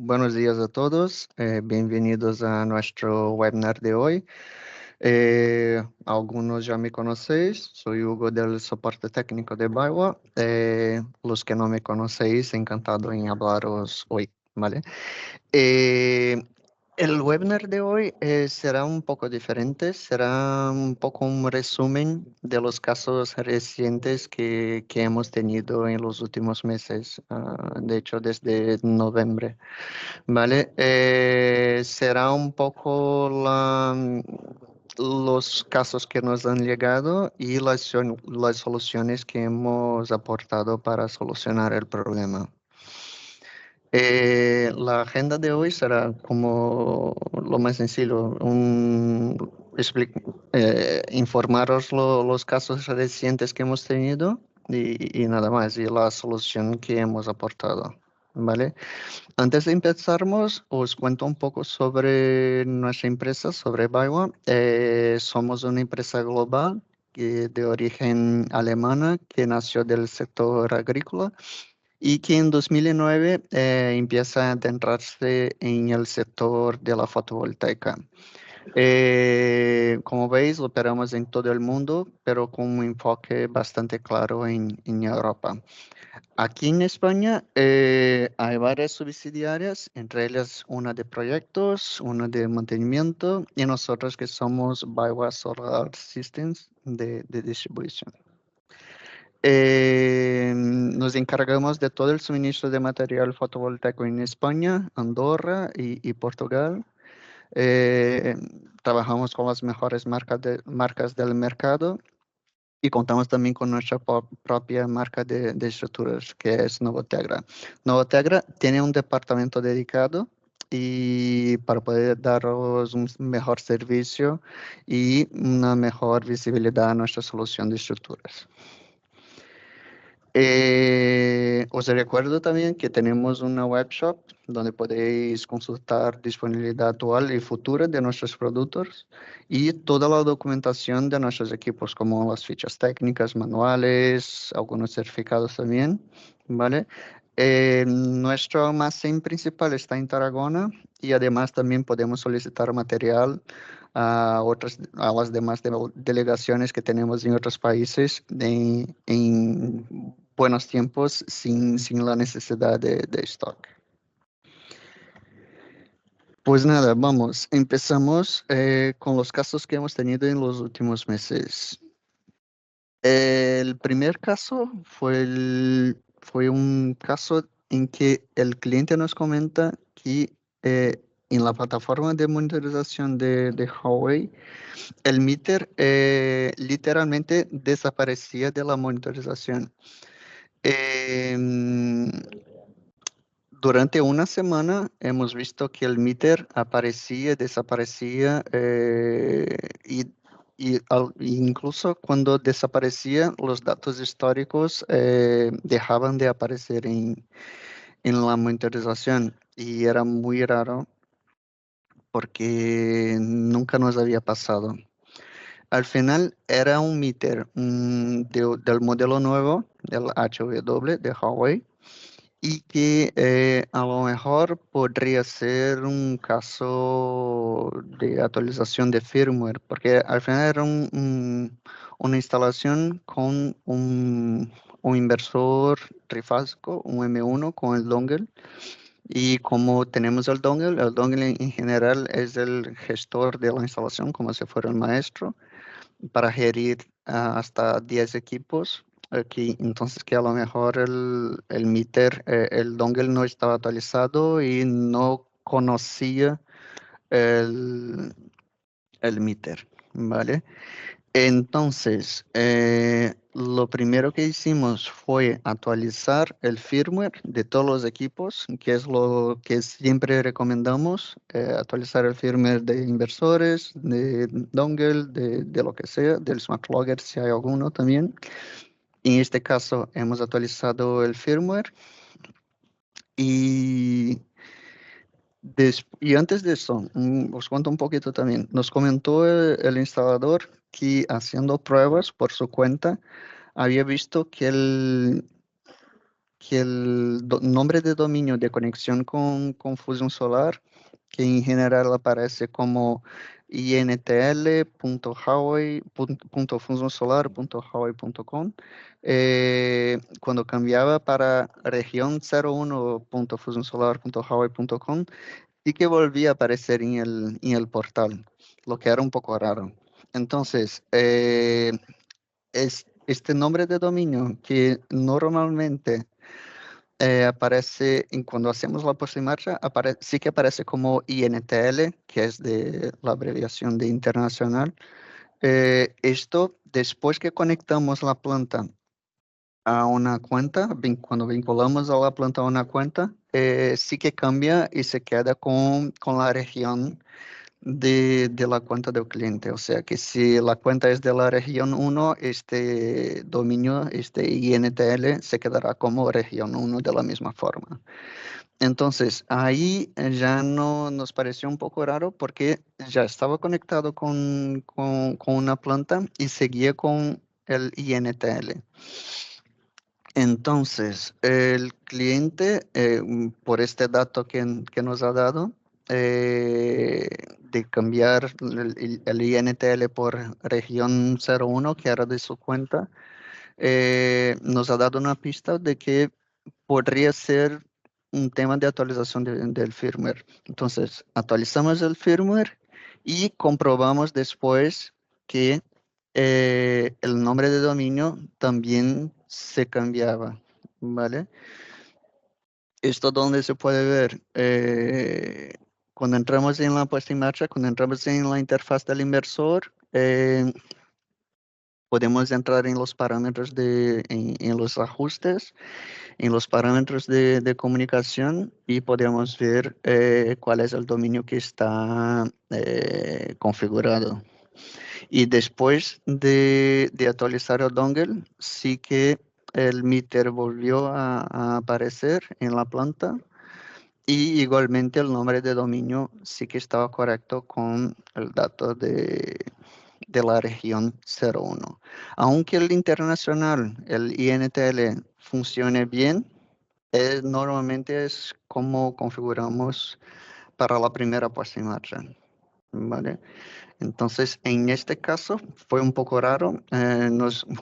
Buenos días a todos, bienvenidos a nuestro webinar de hoy. Algunos ya me conocéis, soy Hugo del soporte técnico de Baiwa. Los que no me conocéis, encantado en hablaros hoy, ¿vale? Eh, el webinar de hoy será un poco diferente, será un poco un resumen de los casos recientes que hemos tenido en los últimos meses, de hecho desde noviembre. Vale, será un poco los casos que nos han llegado y las soluciones que hemos aportado para solucionar el problema. La agenda de hoy será como lo más sencillo, informaros los casos recientes que hemos tenido y nada más, y la solución que hemos aportado. ¿Vale? Antes de empezarmos, os cuento un poco sobre nuestra empresa, sobre Baiwa. Somos una empresa global de origen alemana que nació del sector agrícola y que en 2009 empieza a adentrarse en el sector de la fotovoltaica. Como veis, operamos en todo el mundo, pero con un enfoque bastante claro en Europa. Aquí en España hay varias subsidiarias, entre ellas una de proyectos, una de mantenimiento y nosotros que somos Baiwa Solar Systems de distribución. Nos encargamos de todo el suministro de material fotovoltaico en España, Andorra y Portugal. Eh, Trabajamos con las mejores marcas del mercado y contamos también con nuestra propia marca de estructuras, que es Novotegra. Novotegra tiene un departamento dedicado y para poder daros un mejor servicio y una mejor visibilidad a nuestra solución de estructuras. Os recuerdo también que tenemos una web shop donde podéis consultar disponibilidad actual y futura de nuestros productos y toda la documentación de nuestros equipos, como las fichas técnicas, manuales, algunos certificados también, ¿vale? Nuestro almacén principal está en Tarragona y además también podemos solicitar material a las demás delegaciones que tenemos en otros países en buenos tiempos sin la necesidad de stock. Pues nada, vamos, empezamos con los casos que hemos tenido en los últimos meses. El primer caso fue un caso en que el cliente nos comenta que en la plataforma de monitorización de Huawei, el meter literalmente desaparecía de la monitorización. Em, Durante una semana hemos visto que el meter aparecía, desaparecía incluso cuando desaparecía los datos históricos dejaban de aparecer en la monitorización y era muy raro porque nunca nos había pasado. Al final era un meter del modelo nuevo, del HW de Huawei, y que a lo mejor podría ser un caso de actualización de firmware, porque al final era una instalación con un inversor trifásico, un M1 con el dongle. Y como tenemos el dongle en general es el gestor de la instalación, como si fuera el maestro, para gerir hasta 10 equipos. Aquí, entonces que a lo mejor el meter, el dongle no estaba actualizado y no conocía el, el meter, ¿vale? Entonces, lo primero que hicimos fue actualizar el firmware de todos los equipos, que es lo que siempre recomendamos, actualizar el firmware de inversores, de dongle, de lo que sea, del smart logger si hay alguno también. En este caso hemos actualizado el firmware y, y antes de eso, os cuento un poquito también. Nos comentó el instalador que haciendo pruebas por su cuenta había visto que el nombre de dominio de conexión con Fusion Solar, que en general aparece como intl.fusionsolar.huawei.com, cuando cambiaba para región 01.fusionsolar.huawei.com, sí que volvía a aparecer en el portal, lo que era un poco raro. Entonces, este nombre de dominio que normalmente aparece cuando hacemos la puesta en marcha, sí que aparece como INTL, que es de la abreviación de internacional. Esto, después que conectamos la planta a una cuenta, cuando vinculamos a la planta a una cuenta, sí que cambia y se queda con la región de la cuenta del cliente. O sea que si la cuenta es de la región 1, este dominio, este INTL, se quedará como región 1 de la misma forma. Entonces, ahí ya no nos pareció un poco raro porque ya estaba conectado con una planta y seguía con el INTL. Entonces, el cliente, por este dato que nos ha dado, de cambiar el INTL por región 01, que era de su cuenta, nos ha dado una pista de que podría ser un tema de actualización del firmware. Entonces, actualizamos el firmware y comprobamos después que el nombre de dominio también se cambiaba, ¿vale? Esto donde se puede ver, cuando entramos en la puesta en marcha, cuando entramos en la interfaz del inversor, podemos entrar en los parámetros en los ajustes, en los parámetros de comunicación y podemos ver cuál es el dominio que está configurado. Y después de actualizar el dongle, sí que el meter volvió a aparecer en la planta y igualmente el nombre de dominio sí que estaba correcto con el dato de la región 01. Aunque el internacional, el INTL, funcione bien, normalmente es como configuramos para la primera puesta en marcha, ¿vale? Entonces, en este caso fue un poco raro.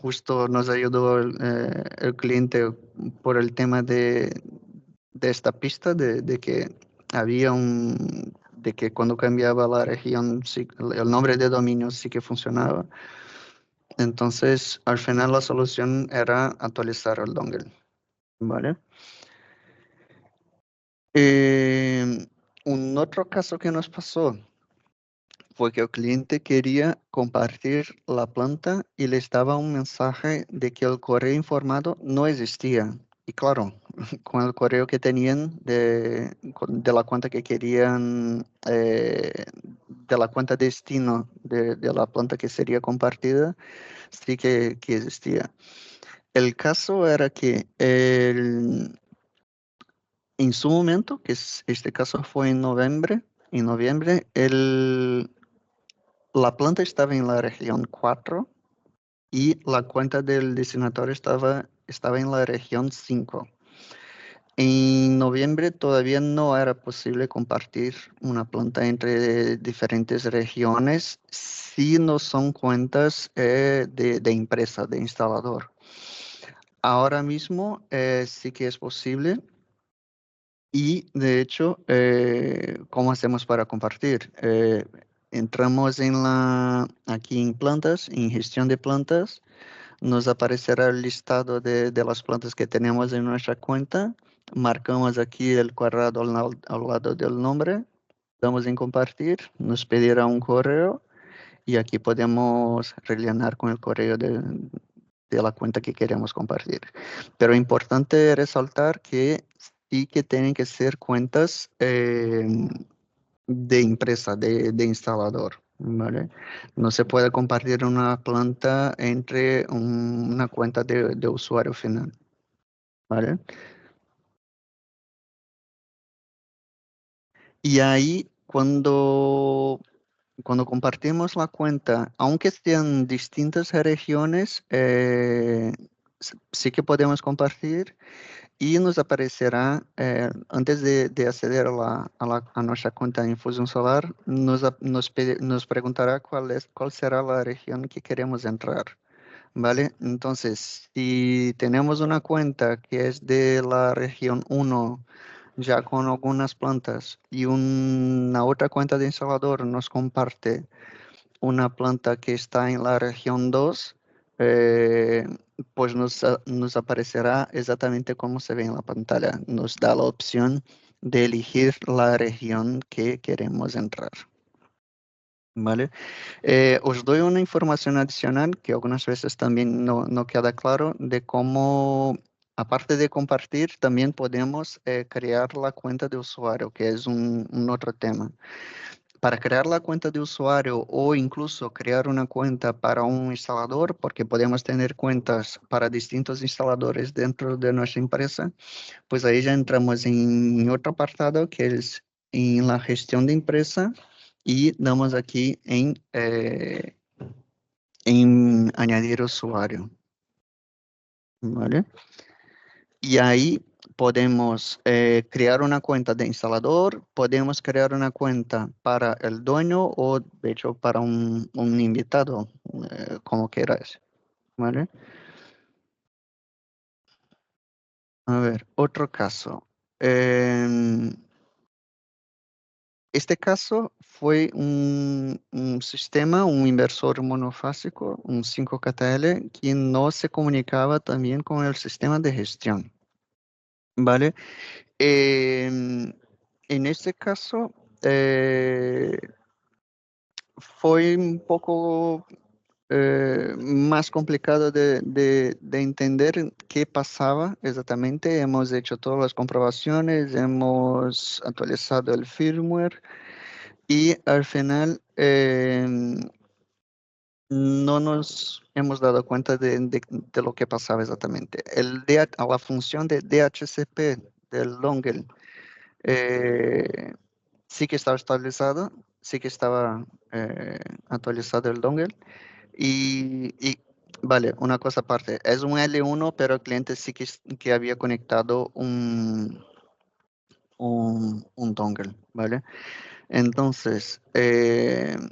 Justo nos ayudó el cliente por el tema de esta pista, de que había de que cuando cambiaba la región, el nombre de dominio sí que funcionaba. Entonces, al final la solución era actualizar el dongle, ¿vale? Un otro caso que nos pasó fue que el cliente quería compartir la planta y les daba un mensaje de que el correo informado no existía. Y claro, con el correo que tenían de la cuenta que querían, de la cuenta destino de la planta que sería compartida, sí que existía. El caso era que en su momento, este caso fue en noviembre, la planta estaba en la región 4 y la cuenta del destinatario estaba en la región 5. En noviembre todavía no era posible compartir una planta entre diferentes regiones si no son cuentas de empresa, de instalador. Ahora mismo sí que es posible. Y de hecho, ¿cómo hacemos para compartir? Entramos aquí en plantas, en gestión de plantas, nos aparecerá el listado de las plantas que tenemos en nuestra cuenta, marcamos aquí el cuadrado al lado del nombre, damos en compartir, nos pedirá un correo y aquí podemos rellenar con el correo de la cuenta que queremos compartir. Pero importante resaltar que sí que tienen que ser cuentas de empresa, de instalador, ¿vale? No se puede compartir una planta entre una cuenta de usuario final, ¿vale? Y ahí cuando compartimos la cuenta, aunque sean distintas regiones, sí que podemos compartir. y nos aparecerá, antes de acceder a nuestra cuenta de Infusión Solar, nos preguntará cuál será la región que queremos entrar. ¿Vale? Entonces, si tenemos una cuenta que es de la región 1, ya con algunas plantas, y una otra cuenta de instalador nos comparte una planta que está en la región 2, eh, pues nos aparecerá exactamente como se ve en la pantalla. Nos da la opción de elegir la región que queremos entrar. ¿Vale? Os doy una información adicional que algunas veces también no queda claro de cómo, aparte de compartir, también podemos crear la cuenta de usuario, que es un otro tema. Para crear la cuenta de usuario o incluso crear una cuenta para un instalador, porque podemos tener cuentas para distintos instaladores dentro de nuestra empresa, pues ahí ya entramos en otro apartado que es en la gestión de empresa y damos aquí en añadir usuario, ¿vale? Y ahí podemos crear una cuenta de instalador, podemos crear una cuenta para el dueño o, de hecho, para un invitado, como quieras, ¿vale? A ver, otro caso. Este caso fue un sistema, un inversor monofásico, un 5KTL, que no se comunicaba también con el sistema de gestión, ¿vale? En este caso, fue un poco más complicado de entender qué pasaba exactamente. Hemos hecho todas las comprobaciones, hemos actualizado el firmware y al final no nos hemos dado cuenta de lo que pasaba exactamente. La función de DHCP del dongle sí que estaba actualizado, sí que estaba actualizado el dongle. Vale, una cosa aparte, es un L1, pero el cliente sí que había conectado un dongle, ¿vale? Entonces, el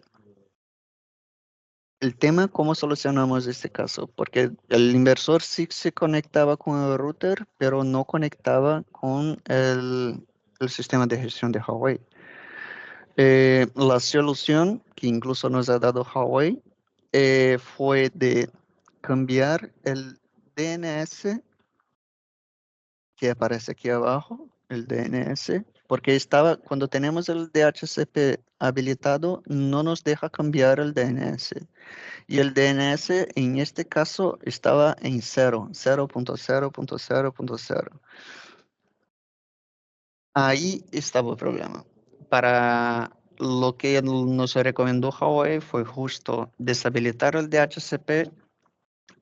tema, ¿cómo solucionamos este caso? Porque el inversor sí se conectaba con el router, pero no conectaba con el sistema de gestión de Huawei. La solución que incluso nos ha dado Huawei fue de cambiar el DNS que aparece aquí abajo, el DNS, porque cuando tenemos el DHCP habilitado, no nos deja cambiar el DNS. Y el DNS en este caso estaba en 0.0.0.0. Ahí estaba el problema. Para lo que nos recomendó Huawei fue justo deshabilitar el DHCP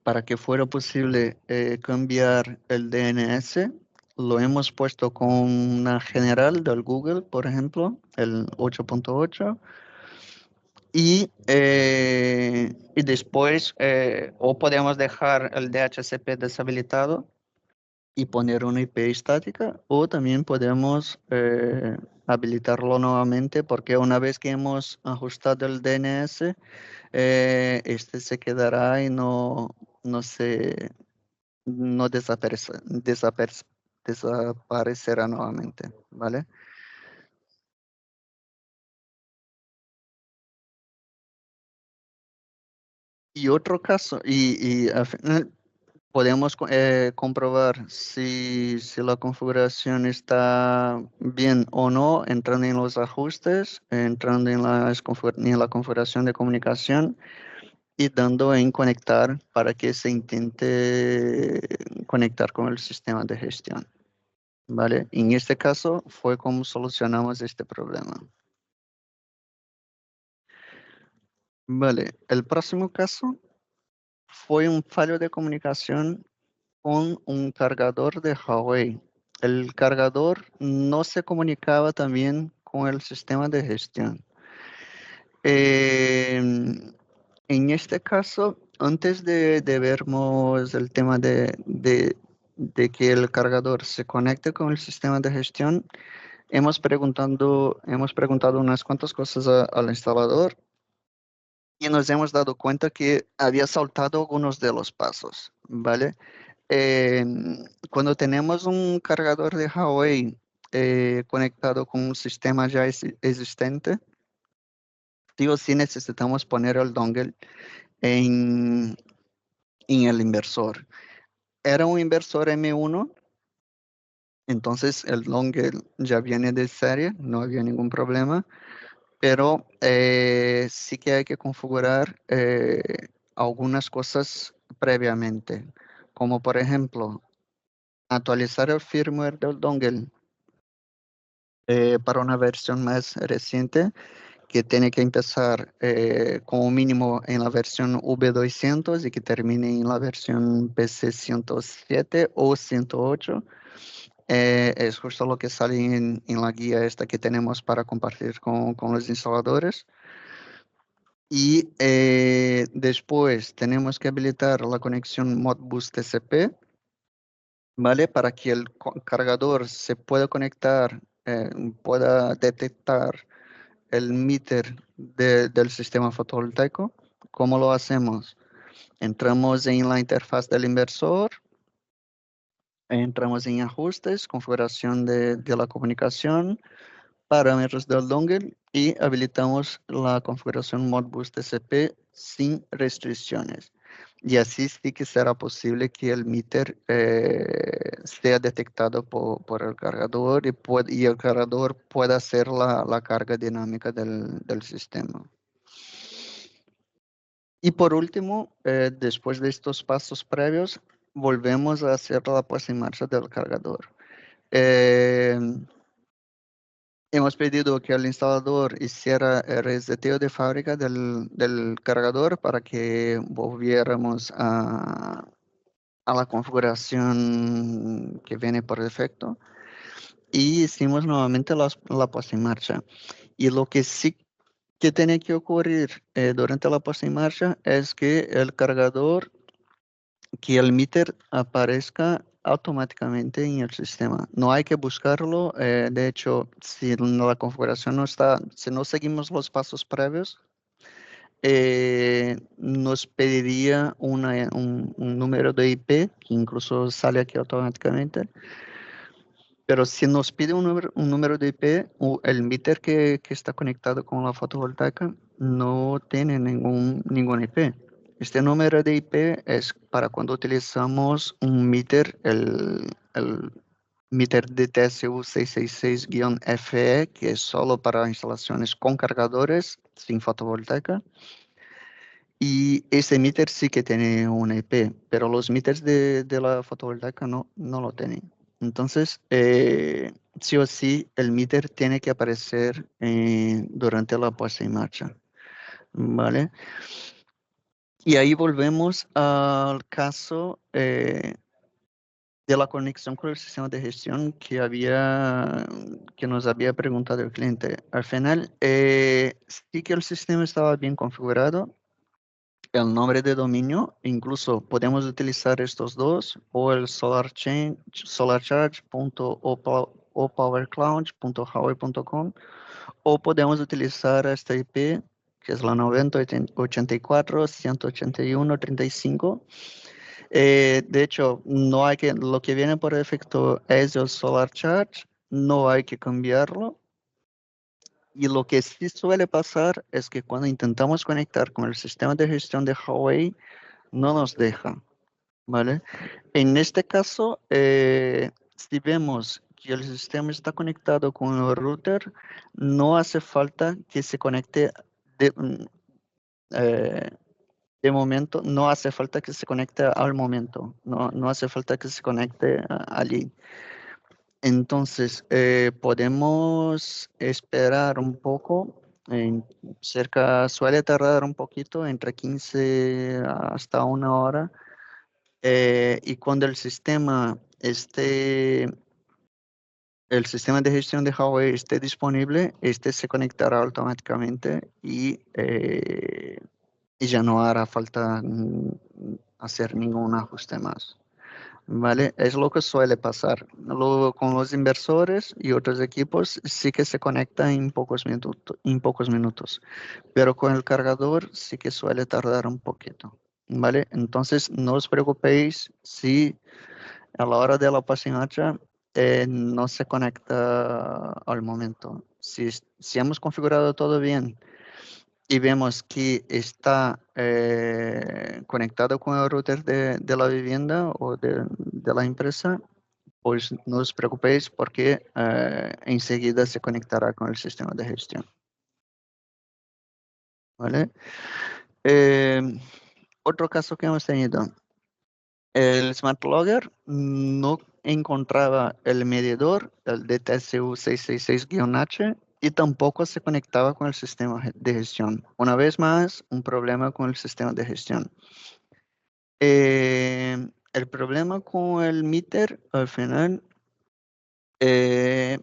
para que fuera posible cambiar el DNS. Lo hemos puesto con una general del Google, por ejemplo, el 8.8. Y después, o podemos dejar el DHCP deshabilitado y poner una IP estática, o también podemos habilitarlo nuevamente, porque una vez que hemos ajustado el DNS, este se quedará y no se no desaparecerá nuevamente, ¿vale? Y otro caso, y al final podemos comprobar si la configuración está bien o no, entrando en los ajustes, entrando en la configuración de comunicación y dando en conectar para que se intente conectar con el sistema de gestión. ¿Vale? En este caso fue como solucionamos este problema. Vale, el próximo caso fue un fallo de comunicación con un cargador de Huawei. El cargador no se comunicaba también con el sistema de gestión. En este caso, antes de vermos el tema de que el cargador se conecte con el sistema de gestión, hemos preguntado unas cuantas cosas al instalador y nos hemos dado cuenta que había saltado algunos de los pasos, ¿vale? Eh, Cuando tenemos un cargador de Huawei conectado con un sistema ya existente, sí o sí necesitamos poner el dongle en, en el inversor. Era un inversor M1, entonces el dongle ya viene de serie, no había ningún problema, pero sí que hay que configurar algunas cosas previamente, como por ejemplo actualizar el firmware del dongle para una versión más reciente que tiene que empezar como mínimo en la versión V200 y que termine en la versión PC 107 o 108. Es justo lo que sale en la guía esta que tenemos para compartir con los instaladores. Y después tenemos que habilitar la conexión Modbus TCP, ¿vale? Para que el cargador se pueda conectar, pueda detectar el meter del sistema fotovoltaico. ¿Cómo lo hacemos? Entramos en la interfaz del inversor, entramos en ajustes, configuración de la comunicación, parámetros del dongle y habilitamos la configuración Modbus TCP sin restricciones. Y así sí que será posible que el meter sea detectado por el cargador y el cargador pueda hacer la carga dinámica del sistema. Y por último, después de estos pasos previos, volvemos a hacer la puesta en marcha del cargador. Eh, Hemos pedido que el instalador hiciera el reseteo de fábrica del cargador para que volviéramos a la configuración que viene por defecto. Y hicimos nuevamente la puesta en marcha. Y lo que sí que tiene que ocurrir durante la puesta en marcha es que el cargador, que el meter aparezca automáticamente en el sistema. No hay que buscarlo. De hecho, si la configuración no está, si no seguimos los pasos previos, nos pediría un número de IP, que incluso sale aquí automáticamente. Pero si nos pide un número de IP, el meter que está conectado con la fotovoltaica no tiene ningún IP. Este número de IP es para cuando utilizamos un meter, el meter DTSU 666-FE, que es solo para instalaciones con cargadores sin fotovoltaica. Y ese meter sí que tiene un IP, pero los meters de la fotovoltaica no lo tienen. Entonces, sí o sí, el meter tiene que aparecer durante la puesta en marcha, ¿vale? Y ahí volvemos al caso de la conexión con el sistema de gestión que nos había preguntado el cliente. Al final, sí que el sistema estaba bien configurado, el nombre de dominio, incluso podemos utilizar estos dos o el solarcharge.opowercloud.huawei.com o podemos utilizar esta IP que es la 9084-181-35. De hecho, no hay que, lo que viene por defecto es el SolarCharge, no hay que cambiarlo. Y lo que sí suele pasar es que cuando intentamos conectar con el sistema de gestión de Huawei, no nos deja, ¿vale? En este caso, si vemos que el sistema está conectado con el router, no hace falta que se conecte de, eh, de momento, no hace falta que se conecte al momento, no hace falta que se conecte allí. Entonces, podemos esperar un poco, suele tardar un poquito, entre 15 hasta una hora, y cuando el sistema de gestión de Huawei esté disponible, este se conectará automáticamente y ya no hará falta hacer ningún ajuste más. ¿vale? Es lo que suele pasar. Luego, con los inversores y otros equipos sí que se conecta en pocos minutos, pero con el cargador sí que suele tardar un poquito, ¿vale? Entonces, no os preocupéis si a la hora de la paciencia no se conecta al momento. Si hemos configurado todo bien y vemos que está conectado con el router de la vivienda o de la empresa, pues no os preocupéis porque enseguida se conectará con el sistema de gestión. ¿Vale? Eh, Otro caso que hemos tenido, el Smart Logger no encontraba el medidor, el DTSU 666-H, y tampoco se conectaba con el sistema de gestión. Una vez más, un problema con el sistema de gestión. El problema con el meter, al final, eh,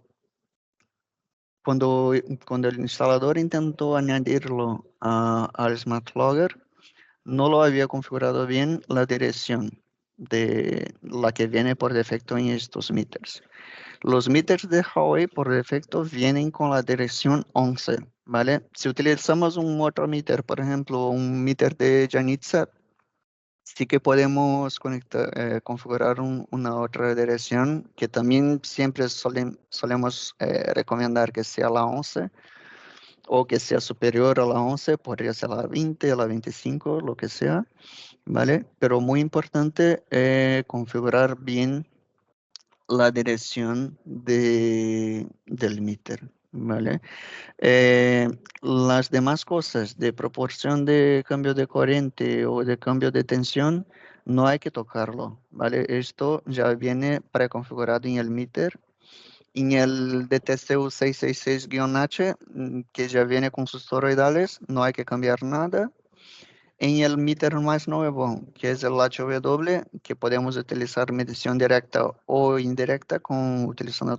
cuando el instalador intentó añadirlo al Smart Logger, no lo había configurado bien la dirección de la que viene por defecto en estos meters. Los meters de Huawei por defecto vienen con la dirección 11, ¿vale? Si utilizamos un otro meter, por ejemplo, un meter de Janitza, sí que podemos configurar una otra dirección que también siempre solemos recomendar que sea la 11 o que sea superior a la 11, podría ser la 20, la 25, lo que sea, ¿vale? Pero muy importante configurar bien la dirección del meter, ¿vale? Las demás cosas de proporción de cambio de corriente o de cambio de tensión, no hay que tocarlo, ¿vale? Esto ya viene preconfigurado en el meter. En el DTCU 666-H, que ya viene con sus toroidales, no hay que cambiar nada. En el meter más nuevo, que es el HW, que podemos utilizar medición directa o indirecta utilizando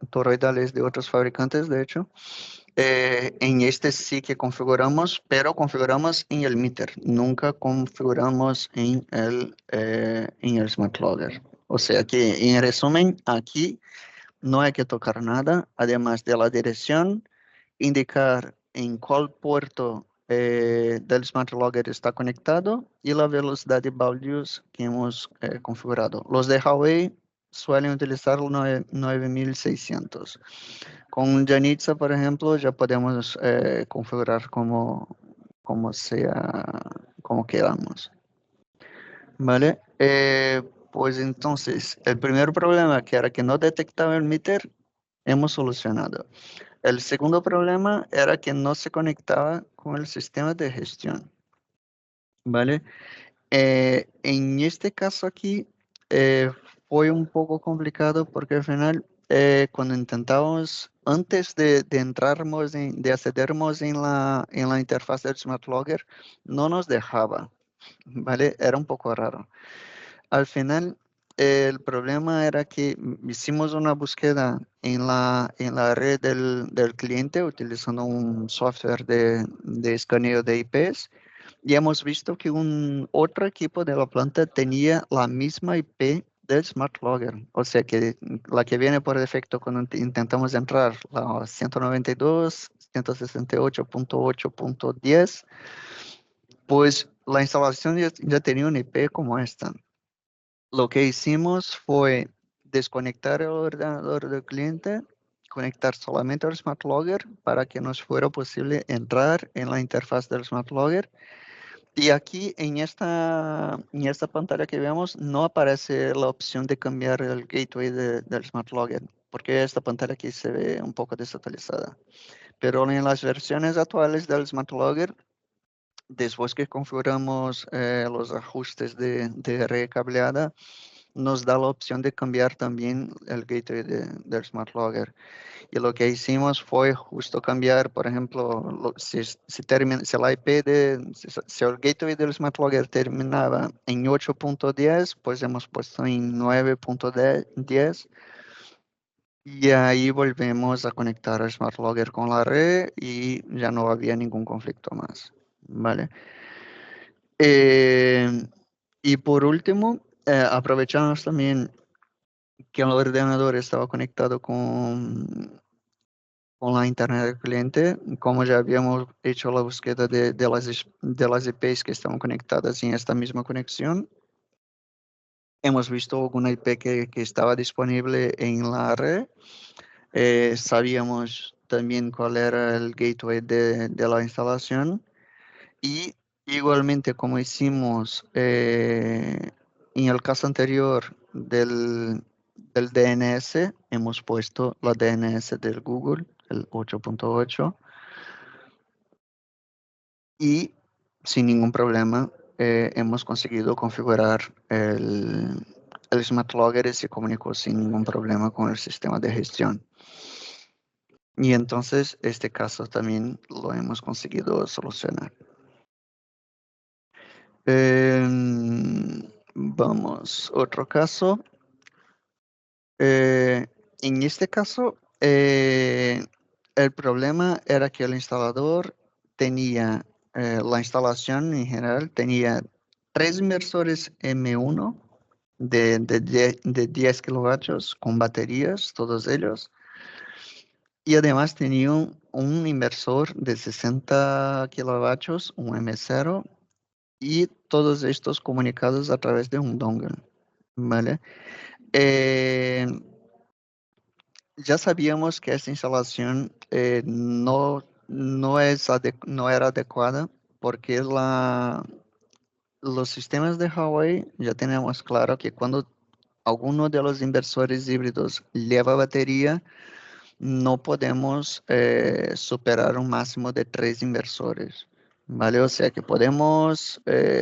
toroidales de otros fabricantes, de hecho. En este sí que configuramos, pero configuramos en el meter, nunca configuramos en el Smart Logger. O sea que, en resumen, aquí no hay que tocar nada, además de la dirección, indicar en cuál puerto del Smart Logger está conectado y la velocidad de values que hemos configurado. Los de Huawei suelen utilizar el 9600. Con Janitza, por ejemplo, ya podemos configurar como sea, como queramos. ¿Vale? Pues entonces, el primer problema, que era que no detectaba el meter, hemos solucionado. El segundo problema era que no se conectaba con el sistema de gestión. ¿Vale? En este caso aquí eh, fue un poco complicado porque al final, cuando intentábamos, antes de entrarmos, de accedermos en la interfaz del Smart Logger, no nos dejaba, ¿vale? Era un poco raro. Al final, el problema era que hicimos una búsqueda en la red del cliente utilizando un software de escaneo de IPs y hemos visto que un otro equipo de la planta tenía la misma IP del Smart Logger. O sea que la que viene por defecto cuando intentamos entrar, la 192, 168.8.10, pues la instalación ya tenía una IP como esta. Lo que hicimos fue desconectar el ordenador del cliente, conectar solamente al Smart Logger para que nos fuera posible entrar en la interfaz del Smart Logger. Y aquí en esta pantalla que vemos no aparece la opción de cambiar el gateway del Smart Logger, porque esta pantalla aquí se ve un poco desactualizada. Pero en las versiones actuales del Smart Logger, después que configuramos los ajustes de red cableada, nos da la opción de cambiar también el gateway del Smart Logger. Y lo que hicimos fue justo cambiar, por ejemplo, si la IP si el gateway del Smart Logger terminaba en 8.10, pues hemos puesto en 9.10 y ahí volvemos a conectar el Smart Logger con la red y ya no había ningún conflicto más, ¿vale? Eh, y por último, Aprovechamos también que el ordenador estaba conectado con la internet del cliente, como ya habíamos hecho la búsqueda de las IPs que estaban conectadas en esta misma conexión. Hemos visto alguna IP que estaba disponible en la red. Sabíamos también cuál era el gateway de la instalación. Y igualmente, como hicimos en el caso anterior del DNS, hemos puesto la DNS del Google, el 8.8, y sin ningún problema hemos conseguido configurar el Smart Logger y se comunicó sin ningún problema con el sistema de gestión. Y entonces este caso también lo hemos conseguido solucionar. Vamos, otro caso. En este caso, el problema era que el instalador tenía, la instalación en general tenía 3 inversores M1 de 10 kilovatios con baterías, todos ellos, y además tenía un inversor de 60 kilovatios, un M0, y todos estos comunicados a través de un dongle, ¿vale? Eh, ya sabíamos que esta instalación no era adecuada porque los sistemas de Huawei ya tenemos claro que cuando alguno de los inversores híbridos lleva batería, no podemos superar un máximo de 3 inversores, ¿vale? O sea que podemos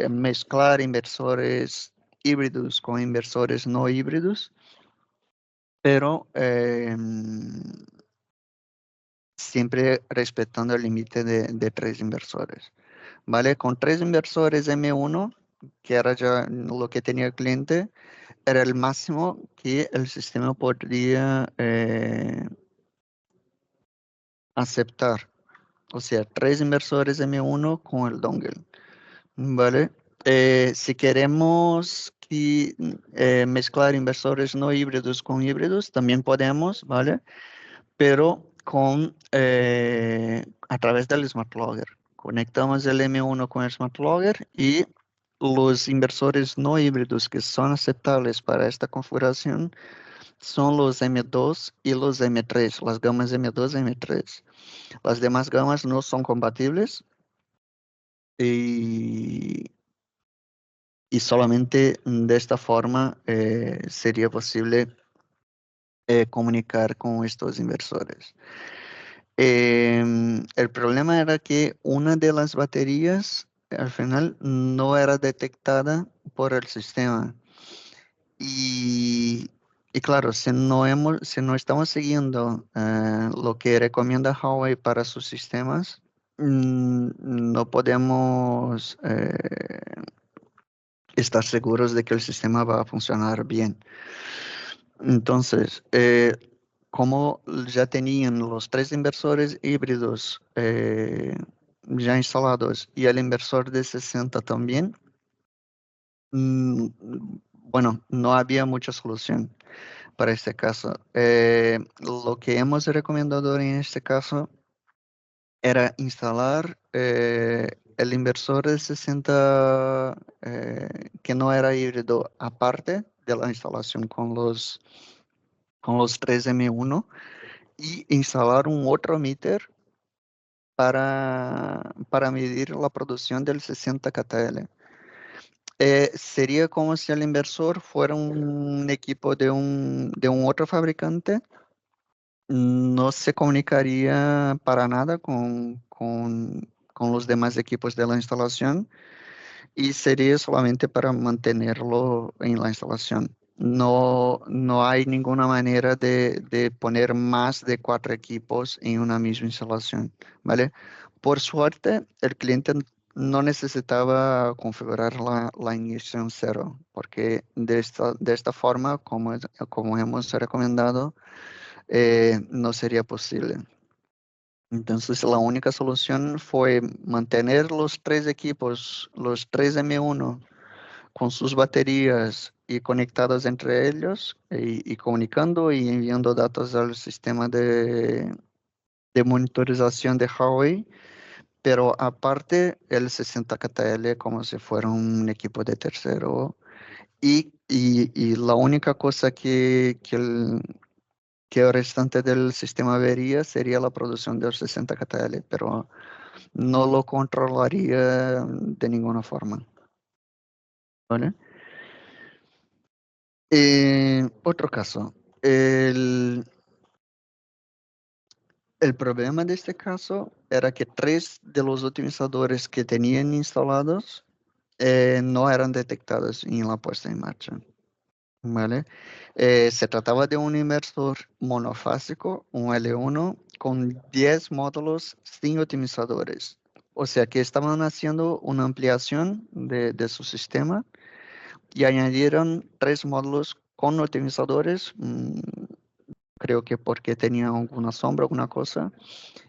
mezclar inversores híbridos con inversores no híbridos, pero siempre respetando el límite de 3 inversores, ¿vale? Con 3 inversores M1, que era ya lo que tenía el cliente, era el máximo que el sistema podría aceptar. O sea, 3 inversores M1 con el dongle, ¿vale? Si queremos mezclar inversores no híbridos con híbridos, también podemos, ¿vale? Pero a través del Smart Logger. Conectamos el M1 con el Smart Logger y los inversores no híbridos que son aceptables para esta configuración son los M2 y los M3, las gamas M2 y M3. Las demás gamas no son compatibles y, y solamente de esta forma sería posible comunicar con estos inversores. El problema era que una de las baterías al final no era detectada por el sistema. Y, y claro, si no estamos siguiendo lo que recomienda Huawei para sus sistemas, no podemos estar seguros de que el sistema va a funcionar bien. Entonces, como ya tenían los 3 inversores híbridos ya instalados y el inversor de 60 también, mm, bueno, no había mucha solución para este caso. Lo que hemos recomendado en este caso era instalar el inversor de 60 que no era híbrido aparte de la instalación con los 3M1 y instalar un otro meter para medir la producción del 60 KTL. Sería como si el inversor fuera un equipo de un otro fabricante, no se comunicaría para nada con los demás equipos de la instalación y sería solamente para mantenerlo en la instalación. No hay ninguna manera de poner más de 4 equipos en una misma instalación, ¿vale? Por suerte, el cliente no necesitaba configurar la inyección cero, porque de esta forma, como hemos recomendado, no sería posible. Entonces, la única solución fue mantener los 3 equipos, los 3 M1, con sus baterías y conectados entre ellos y comunicando y enviando datos al sistema de monitorización de Huawei, pero aparte el 60KTL como si fuera un equipo de tercero. Y la única cosa que el restante del sistema vería sería la producción del 60KTL, pero no lo controlaría de ninguna forma. ¿Vale? Otro caso. El problema de este caso era que 3 de los optimizadores que tenían instalados no eran detectados en la puesta en marcha. ¿Vale? Se trataba de un inversor monofásico, un L1, con 10 módulos sin optimizadores. O sea que estaban haciendo una ampliación de su sistema y añadieron 3 módulos con optimizadores, creo que porque tenían alguna sombra, alguna cosa,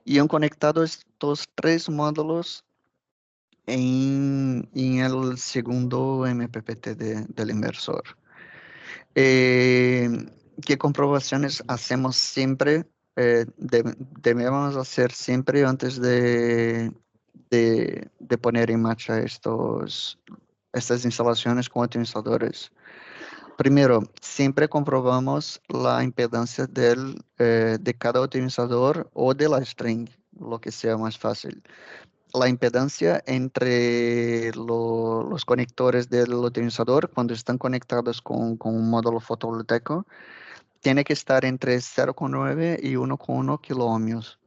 y han conectado estos 3 módulos en el segundo MPPT del inversor. Eh, ¿Qué comprobaciones hacemos siempre? Debemos hacer siempre antes de poner en marcha estas instalaciones con optimizadores. Primero, siempre comprobamos la impedancia de cada optimizador o de la string, lo que sea más fácil. La impedancia entre los conectores del optimizador cuando están conectados con un módulo fotovoltaico tiene que estar entre 0,9 y 1,1 kiloohmios.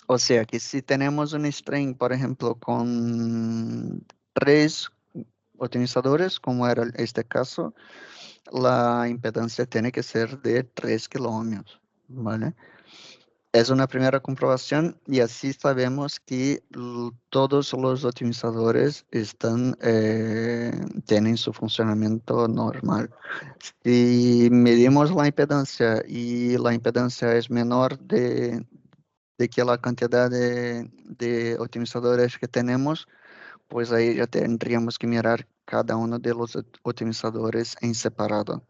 O sea que si tenemos un string, por ejemplo, con 3 optimizadores, como era este caso, la impedancia tiene que ser de 3 kiloohmios, ¿vale? Es una primera comprobación y así sabemos que todos los optimizadores tienen su funcionamiento normal. Si medimos la impedancia y la impedancia es menor de que la cantidad de optimizadores que tenemos, pues ahí ya tendríamos que mirar cada uno de los optimizadores en separado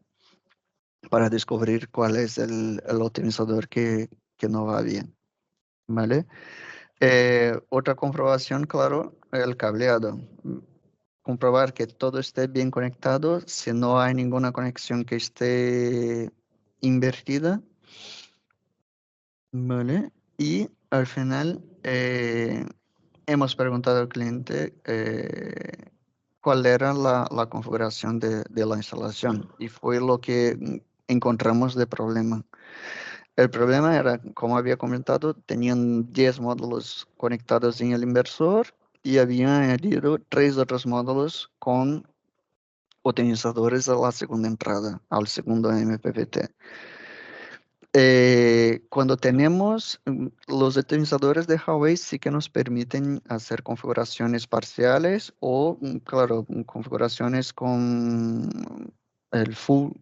para descubrir cuál es el optimizador que no va bien, ¿vale? Otra comprobación, claro, el cableado. Comprobar que todo esté bien conectado. Si no hay ninguna conexión que esté invertida, ¿vale? Y al final hemos preguntado al cliente cuál era la configuración de la instalación y fue lo que encontramos de problema. El problema era, como había comentado, tenían 10 módulos conectados en el inversor y habían añadido 3 otros módulos con optimizadores a la segunda entrada, al segundo MPPT. Cuando tenemos los optimizadores de Huawei sí que nos permiten hacer configuraciones parciales o, claro, configuraciones con el full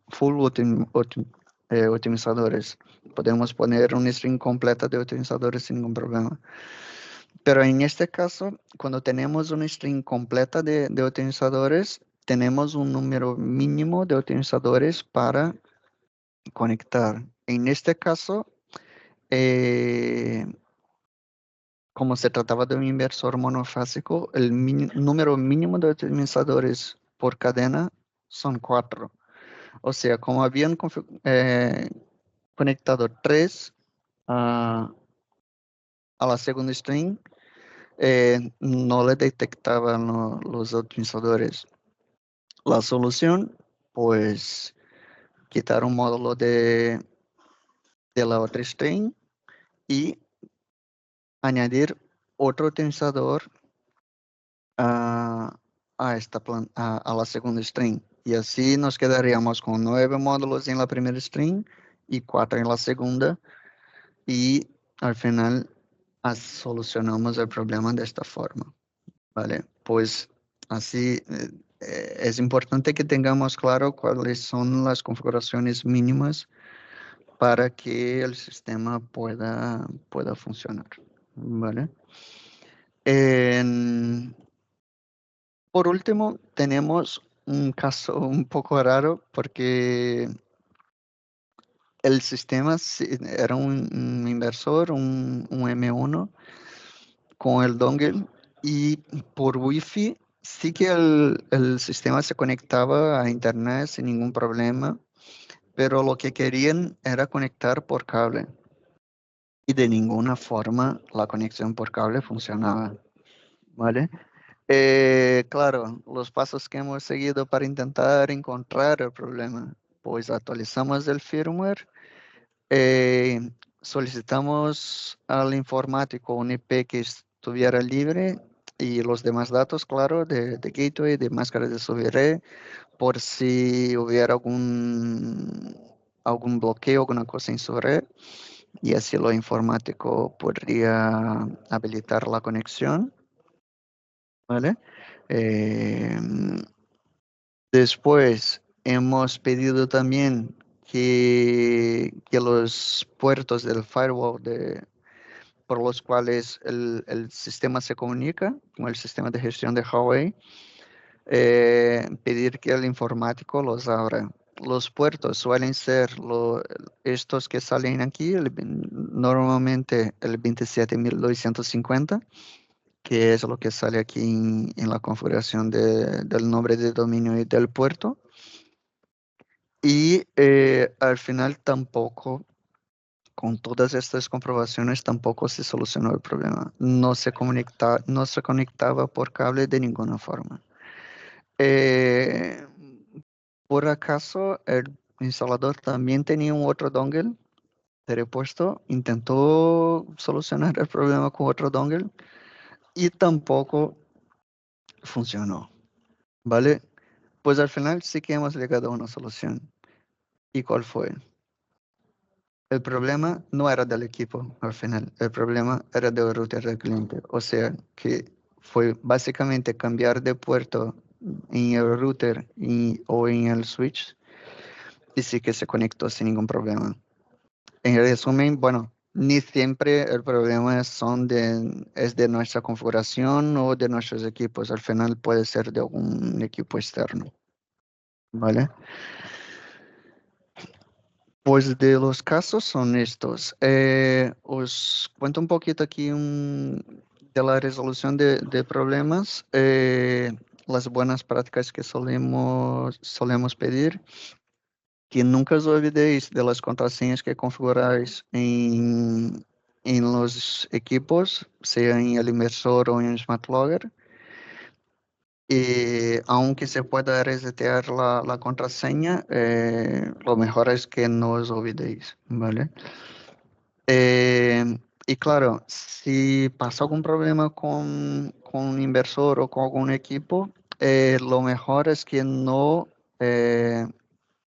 optimizadores. Podemos poner una string completa de optimizadores sin ningún problema. Pero en este caso, cuando tenemos una string completa de optimizadores, tenemos un número mínimo de optimizadores para conectar. En este caso, eh, como se trataba de un inversor monofásico, el número mínimo de optimizadores por cadena son 4. O sea, como habían conectado 3 a la segunda string, no le detectaban los optimizadores. La solución, pues, quitar un módulo de la otra string y añadir otro optimizador a, a la segunda string. Y así nos quedaríamos con 9 módulos en la primera string y 4 en la segunda. Y al final solucionamos el problema de esta forma. ¿Vale? Pues así es importante que tengamos claro cuáles son las configuraciones mínimas para que el sistema pueda funcionar. ¿Vale? En, Por último, tenemos un caso un poco raro porque el sistema era un inversor, un M1 con el dongle y por Wi-Fi sí que el sistema se conectaba a internet sin ningún problema, pero lo que querían era conectar por cable y de ninguna forma la conexión por cable funcionaba, ¿vale? Claro, los pasos que hemos seguido para intentar encontrar el problema, pues actualizamos el firmware, eh, solicitamos al informático un IP que estuviera libre y los demás datos, claro, de gateway, de máscara de subiré, por si hubiera algún bloqueo, alguna cosa en su red, y así lo informático podría habilitar la conexión, ¿vale? Eh, Después hemos pedido también que los puertos del firewall por los cuales el sistema se comunica con el sistema de gestión de Huawei, pedir que el informático los abra. Los puertos suelen ser estos que salen aquí, normalmente el 27250, que es lo que sale aquí en la configuración del nombre de dominio y del puerto. Y al final tampoco, con todas estas comprobaciones, tampoco se solucionó el problema. No se conectaba por cable de ninguna forma. Eh, por acaso, el instalador también tenía un otro dongle de repuesto, intentó solucionar el problema con otro dongle y tampoco funcionó, ¿vale? Pues al final sí que hemos llegado a una solución. ¿Y cuál fue? El problema no era del equipo al final, el problema era del router del cliente. O sea que fue básicamente cambiar de puerto en el router o en el switch y sí que se conectó sin ningún problema. En resumen, bueno, ni siempre el problema es de nuestra configuración o de nuestros equipos. Al final puede ser de algún equipo externo, ¿vale? Pues de los casos son estos. Os cuento un poquito aquí de la resolución de problemas, las buenas prácticas que solemos pedir, que nunca os olvidéis de las contraseñas que configuráis en los equipos, sea en el inversor o en SmartLogger. Y aunque se pueda resetear la contraseña, lo mejor es que no os olvidéis, ¿vale? Y claro, si pasa algún problema con un inversor o con algún equipo, lo mejor es que no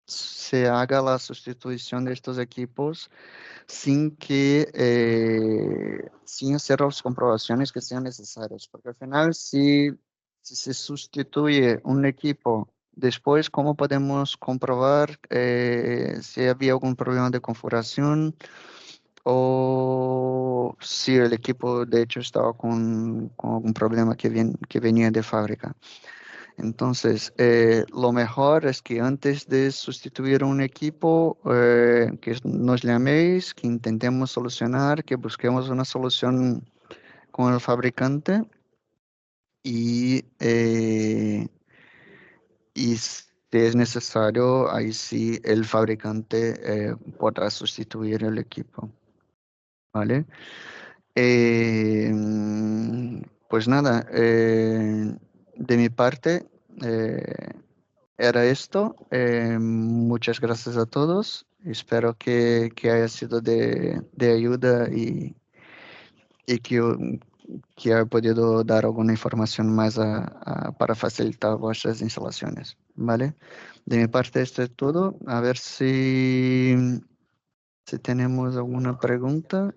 se haga la sustitución de estos equipos sin hacer las comprobaciones que sean necesarias, porque al final si se sustituye un equipo después, ¿cómo podemos comprobar si había algún problema de configuración o si el equipo de hecho estaba con algún problema que venía de fábrica? Entonces, lo mejor es que antes de sustituir un equipo, que nos llaméis, que intentemos solucionar, que busquemos una solución con el fabricante y si es necesario, ahí sí el fabricante podrá sustituir el equipo, ¿vale? Pues nada, de mi parte, era esto. Muchas gracias a todos. Espero que haya sido de ayuda y que haya podido dar alguna información más para facilitar vuestras instalaciones. ¿Vale? De mi parte, esto es todo. A ver si tenemos alguna pregunta.